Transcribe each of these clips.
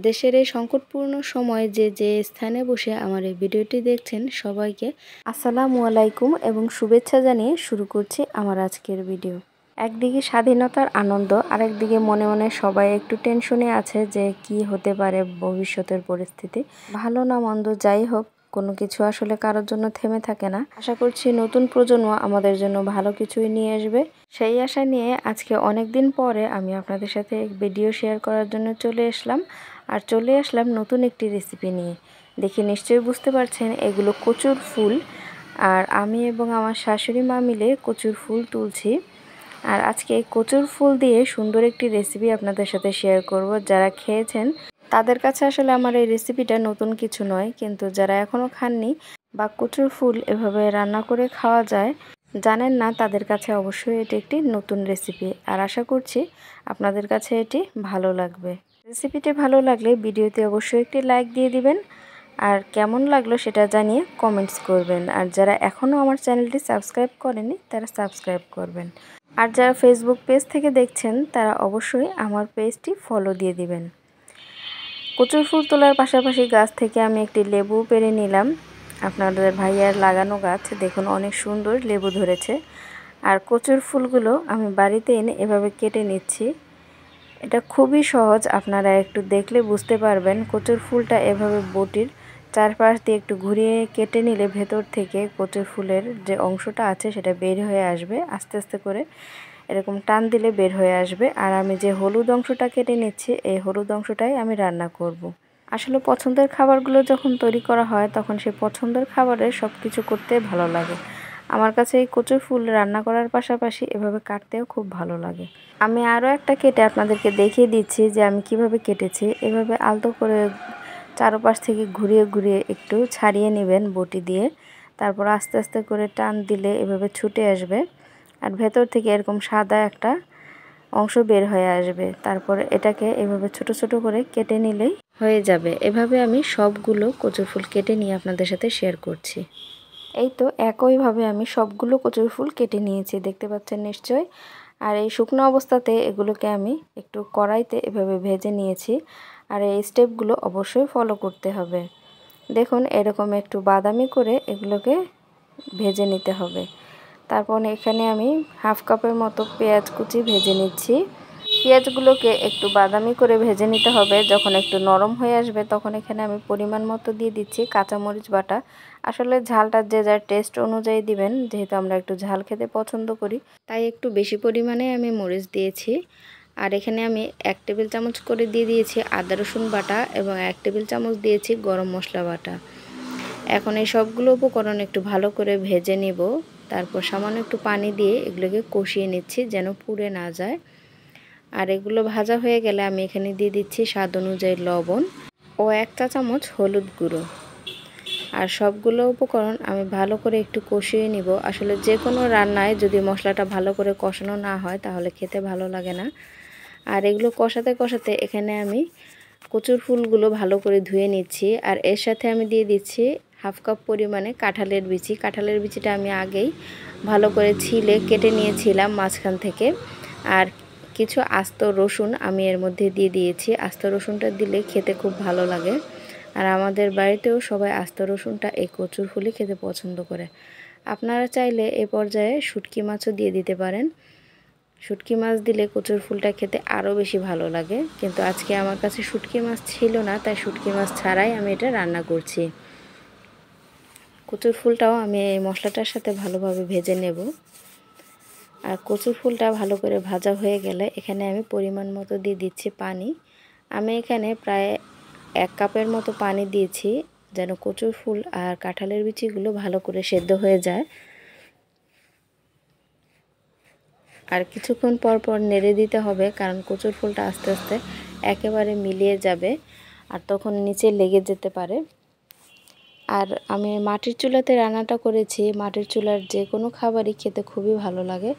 দেশের এই সংকটপূর্ণ সময়ে যে স্থানে বসে আমার এই ভিডিওটি দেখছেন সবাইকে আসসালামু আলাইকুম এবং শুভেচ্ছা জানিয়ে শুরু করছি আমার আজকের ভিডিও। একদিকে স্বাধীনতার আনন্দ, আরেকদিকে মনে মনে সবাই একটু টেনশনে আছে যে কি হতে পারে ভবিষ্যতের পরিস্থিতি। ভালো না মন্দ যাই হোক, কোনো কিছু আসলে কারোর জন্য থেমে থাকে না। আশা করছি নতুন প্রজন্ম আমাদের জন্য ভালো কিছুই নিয়ে আসবে। সেই আশা নিয়ে আজকে অনেক দিন পরে আমি আপনাদের সাথে ভিডিও শেয়ার করার জন্য চলে আসলাম নতুন একটি রেসিপি নিয়ে। দেখে নিশ্চয়ই বুঝতে পারছেন এগুলো কচুর ফুল, আর আমি এবং আমার শাশুড়ি মা মিলে কচুর ফুল তুলছি। আর আজকে কচুর ফুল দিয়ে সুন্দর একটি রেসিপি আপনাদের সাথে শেয়ার করব। যারা খেয়েছেন তাদের কাছে আসলে আমার এই রেসিপিটা নতুন কিছু নয়, কিন্তু যারা এখনও খাননি বা কচুর ফুল এভাবে রান্না করে খাওয়া যায় জানেন না, তাদের কাছে অবশ্যই এটি একটি নতুন রেসিপি। আর আশা করছি আপনাদের কাছে এটি ভালো লাগবে। রেসিপিটি ভালো লাগলে ভিডিওতে অবশ্যই একটি লাইক দিয়ে দিবেন, আর কেমন লাগলো সেটা জানিয়ে কমেন্টস করবেন। আর যারা এখনও আমার চ্যানেলটি সাবস্ক্রাইব করেনি তারা সাবস্ক্রাইব করবেন। আর যারা ফেসবুক পেজ থেকে দেখছেন তারা অবশ্যই আমার পেজটি ফলো দিয়ে দিবেন। কচুর ফুল তোলার পাশাপাশি গাছ থেকে আমি একটি লেবু পেড়ে নিলাম। আপনাদের ভাইয়ার লাগানো গাছ, দেখুন অনেক সুন্দর লেবু ধরেছে। আর কচুর ফুলগুলো আমি বাড়িতে এনে এভাবে কেটে নিচ্ছি। এটা খুবই সহজ, আপনারা একটু দেখলে বুঝতে পারবেন। কচুর ফুলটা এভাবে বটির চারপাশ দিয়ে একটু ঘুরিয়ে কেটে নিলে ভেতর থেকে কচুর ফুলের যে অংশটা আছে সেটা বের হয়ে আসবে। আস্তে আস্তে করে এরকম টান দিলে বের হয়ে আসবে। আর আমি যে হলুদ অংশটা কেটে নিচ্ছি, এই হলুদ অংশটাই আমি রান্না করব। আসলে পছন্দের খাবারগুলো যখন তৈরি করা হয় তখন সেই পছন্দের খাবারের সব কিছু করতে ভালো লাগে। আমার কাছে এই কচুর ফুল রান্না করার পাশাপাশি এভাবে কাটতেও খুব ভালো লাগে। আমি আরও একটা কেটে আপনাদেরকে দেখিয়ে দিচ্ছি যে আমি কিভাবে কেটেছি। এভাবে আলতো করে চারপাশ থেকে ঘুরিয়ে ঘুরিয়ে একটু ছাড়িয়ে নেবেন বটি দিয়ে। তারপর আস্তে আস্তে করে টান দিলে এভাবে ছুটে আসবে, আর ভেতর থেকে এরকম সাদা একটা অংশ বের হয়ে আসবে। তারপর এটাকে এভাবে ছোট ছোট করে কেটে নিলেই হয়ে যাবে। এভাবে আমি সবগুলো কচুর ফুল কেটে নিয়ে আপনাদের সাথে শেয়ার করছি। এই তো একইভাবে আমি সবগুলো কচুর ফুল কেটে নিয়েছি, দেখতে পাচ্ছেন নিশ্চয়। আর এই শুকনো অবস্থাতে এগুলোকে আমি একটু কড়াইতে এভাবে ভেজে নিয়েছি। আর এই স্টেপগুলো অবশ্যই ফলো করতে হবে। দেখুন এরকম একটু বাদামি করে এগুলোকে ভেজে নিতে হবে। তারপর এখানে আমি হাফ কাপের মতো পেঁয়াজ কুচি ভেজে নিচ্ছি। পেঁয়াজগুলোকে একটু বাদামি করে ভেজে নিতে হবে। যখন একটু নরম হয়ে আসবে তখন এখানে আমি পরিমাণ মতো দিয়ে দিচ্ছি কাঁচামরিচ বাটা। আসলে ঝালটা যে যার টেস্ট অনুযায়ী দিবেন, যেহেতু আমরা একটু ঝাল খেতে পছন্দ করি তাই একটু বেশি পরিমাণে আমি মরিচ দিয়েছি। আর এখানে আমি 1 টেবিল চামচ করে দিয়ে দিয়েছি আদা রসুন বাটা এবং 1 টেবিল চামচ দিয়েছি গরম মশলা বাটা। এখন এই সবগুলো উপকরণ একটু ভালো করে ভেজে নিব। তারপর সামান্য একটু পানি দিয়ে এগুলোকে কষিয়ে নিচ্ছি যেন পুড়ে না যায়। আর এগুলো ভাজা হয়ে গেলে আমি এখানে দিয়ে দিচ্ছি স্বাদ অনুযায়ী লবণ ও 1 চা চামচ হলুদ গুঁড়ো। আর সবগুলো উপকরণ আমি ভালো করে একটু কষিয়ে নিব। আসলে যে কোনো রান্নায় যদি মশলাটা ভালো করে কষানো না হয় তাহলে খেতে ভালো লাগে না। আর এগুলো কষাতে কষাতে এখানে আমি কচুর ফুলগুলো ভালো করে ধুয়ে নিচ্ছি। আর এর সাথে আমি দিয়ে দিচ্ছি হাফ কাপ পরিমাণে কাঁঠালের বিচি। কাঁঠালের বিচিটা আমি আগেই ভালো করে ছিলে কেটে নিয়েছিলাম মাঝখান থেকে। আর কিছু আস্ত রসুন আমি এর মধ্যে দিয়ে দিয়েছি। আস্ত রসুনটা দিলে খেতে খুব ভালো লাগে। আর আমাদের বাড়িতেও সবাই আস্ত রসুনটা এই কচুর ফুলই খেতে পছন্দ করে। আপনারা চাইলে এ পর্যায়ে শুটকি মাছও দিয়ে দিতে পারেন। শুটকি মাছ দিলে কচুর ফুলটা খেতে আরও বেশি ভালো লাগে, কিন্তু আজকে আমার কাছে শুটকি মাছ ছিল না, তাই শুটকি মাছ ছাড়াই আমি এটা রান্না করছি। কচুর ফুলটাও আমি এই মশলাটার সাথে ভালোভাবে ভেজে নেব। আর কচুর ফুলটা ভালো করে ভাজা হয়ে গেলে এখানে আমি পরিমাণ মতো দিয়ে দিচ্ছি পানি। আমি এখানে প্রায় 1 কাপের মতো পানি দিয়েছি যেন কচুর ফুল আর কাঁঠালের বিচিগুলো ভালো করে সেদ্ধ হয়ে যায়। আর কিছুক্ষণ পর পর নেড়ে দিতে হবে, কারণ কচুর ফুলটা আস্তে আস্তে একেবারে মিলিয়ে যাবে আর তখন নিচে লেগে যেতে পারে। আর আমি মাটির চুলাতে রান্নাটা করেছি। মাটির চুলার যে কোনো খাবারই খেতে খুবই ভালো লাগে,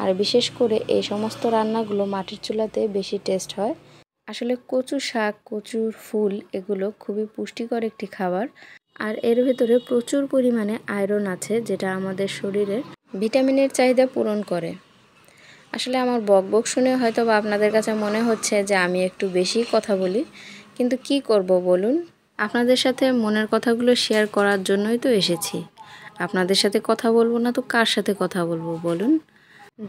আর বিশেষ করে এই সমস্ত রান্নাগুলো মাটির চুলাতে বেশি টেস্ট হয়। আসলে কচু শাক, কচুর ফুল এগুলো খুবই পুষ্টিকর একটি খাবার। আর এর ভেতরে প্রচুর পরিমাণে আয়রন আছে, যেটা আমাদের শরীরের ভিটামিনের চাহিদা পূরণ করে। আসলে আমার বকবক শুনে হয়তো বা আপনাদের কাছে মনে হচ্ছে যে আমি একটু বেশি কথা বলি, কিন্তু কি করব বলুন, আপনাদের সাথে মনের কথাগুলো শেয়ার করার জন্যই তো এসেছি। আপনাদের সাথে কথা বলবো না তো কার সাথে কথা বলবো বলুন।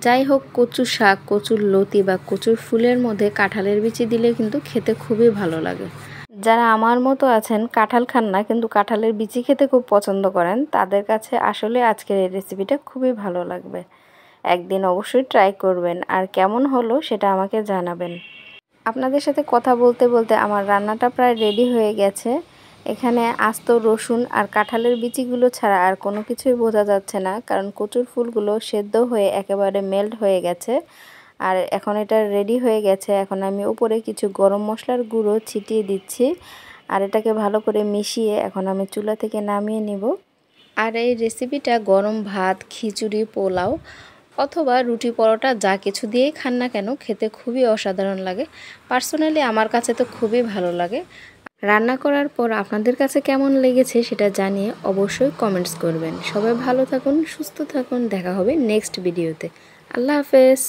যাই হোক, কচু শাক, কচুর লতি বা কচুর ফুলের মধ্যে কাঁঠালের বিচি দিলে কিন্তু খেতে খুবই ভালো লাগে। যারা আমার মতো আছেন কাঁঠাল খান না কিন্তু কাঁঠালের বিচি খেতে খুব পছন্দ করেন, তাদের কাছে আসলে আজকের এই রেসিপিটা খুবই ভালো লাগবে। একদিন অবশ্যই ট্রাই করবেন, আর কেমন হলো সেটা আমাকে জানাবেন। আপনাদের সাথে কথা বলতে বলতে আমার রান্নাটা প্রায় রেডি হয়ে গেছে। এখানে আস্ত রসুন আর কাঁঠালের বিচিগুলো ছাড়া আর কোনো কিছুই বোঝা যাচ্ছে না, কারণ কচুর ফুলগুলো সেদ্ধ হয়ে একেবারে মেল্ট হয়ে গেছে। আর এখন এটা রেডি হয়ে গেছে। এখন আমি উপরে কিছু গরম মশলার গুঁড়ো ছিটিয়ে দিচ্ছি, আর এটাকে ভালো করে মিশিয়ে এখন আমি চুলা থেকে নামিয়ে নিব। আর এই রেসিপিটা গরম ভাত, খিচুড়ি, পোলাও অথবা রুটি, পরোটা যা কিছু দিয়েই খান না কেন খেতে খুবই অসাধারণ লাগে। পার্সোনালি আমার কাছে তো খুবই ভালো লাগে। রান্না করার পর আপনাদের কাছে কেমন লেগেছে সেটা জানিয়ে অবশ্যই কমেন্টস করবেন। সবাই ভালো থাকুন, সুস্থ থাকুন, দেখা হবে নেক্সট ভিডিওতে। আল্লাহ হাফেজ।